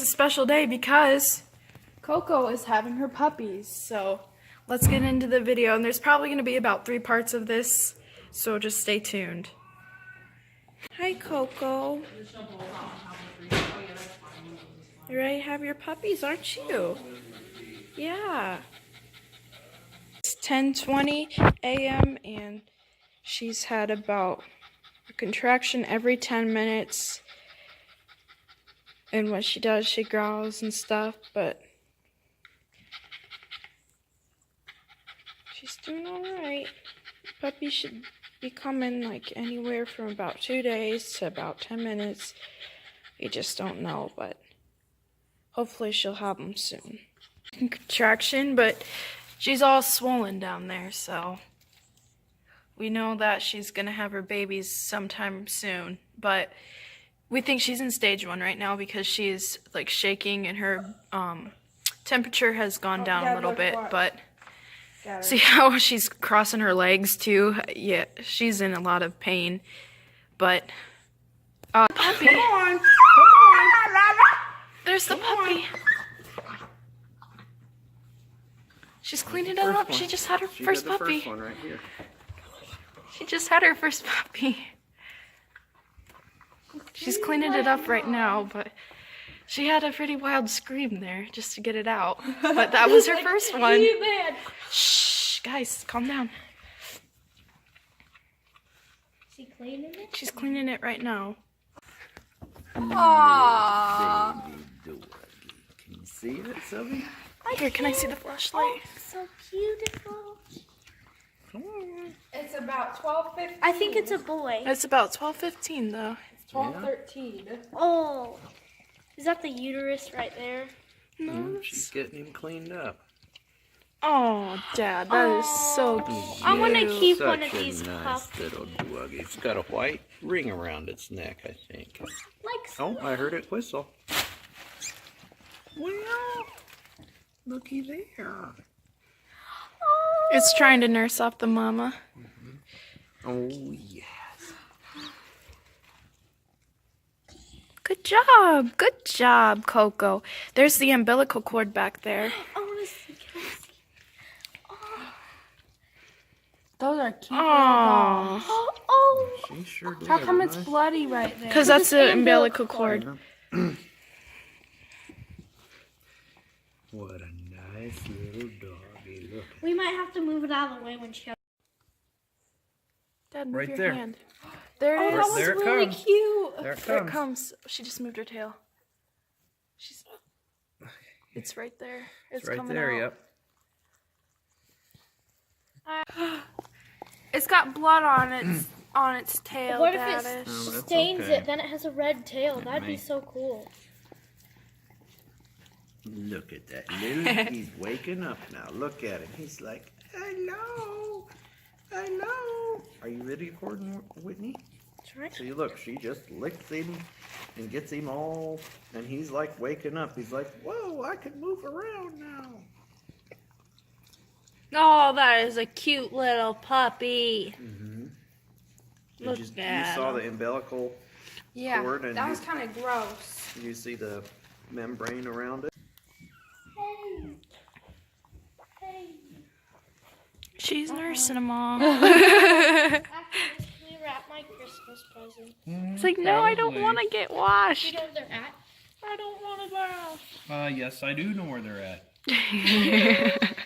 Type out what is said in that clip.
a special day because Coco is having her puppies. So let's get into the video. And there's probably going to be about 3 parts of this, so just stay tuned. Hi, Coco. You ready to have your puppies, aren't you? Yeah. It's 10:20 a.m. and she's had about a contraction every 10 minutes. And when she does, she growls and stuff, but she's doing alright. Puppies should be coming like anywhere from about 2 days to about 10 minutes. We just don't know, but hopefully she'll have them soon. Contraction, but she's all swollen down there, so we know that she's gonna have her babies sometime soon, but we think she's in stage 1 right now because she's like shaking and her temperature has gone down a little bit, but see how she's crossing her legs too? Yeah, she's in a lot of pain, but puppy. Come on. Come on. There's the puppy. She's cleaning it up. She just had her first puppy. First one right here. She just had her first puppy. She's cleaning it up right now, but she had a pretty wild scream there just to get it out. But that was her first one. Shh, guys, calm down. Is she cleaning it? She's cleaning it right now. Aww. Can you see it, Sylvie? Here, can I see the flashlight? Oh, so beautiful. Come on. It's about 12:15. I think it's a boy. It's about 12:15 though. It's 12:13. Oh, is that the uterus right there? No. She's getting him cleaned up. Oh, Dad, that is so cute. I want to keep Such one of a these nice puppies. little doggy. It's got a white ring around its neck, I think. Like Oh, I heard it whistle. Well, looky there. It's trying to nurse off the mama. Oh, yes. Good job, Coco. There's the umbilical cord back there. I want to see. Can I see? Oh. Those are cute little dogs. Oh. She sure did. How come it's nice. bloody right there? Because that's the umbilical cord. What a nice little doggy. Look. We might have to move it out of the way when she. Dad, move Right your there. hand. There it is. That was There it really comes. cute. There it There it comes. comes. She just moved her tail. It's right there. It's right coming there, out. yep. It's got blood on its tail. What if Dadish. it Oh, that's stains okay. it? Then it has a red tail. That'd be may. so cool. Look at that little. He's waking up now. Look at him. He's like, hello. Hello. Are you ready to record, Whitney? That's right. See, look, she just licks him and gets him all, and he's like waking up. He's like, whoa, I can move around now. Oh, that is a cute little puppy. Mm-hmm. Look You at saw him. the umbilical cord, and that was kind of gross. you see the membrane around it. Hey. Hey. She's nursing them all. After this, can we wrap my Christmas present? It's like, no, I don't want to get You washed. know where they're at? I don't want to go. Yes, I do know where they're at.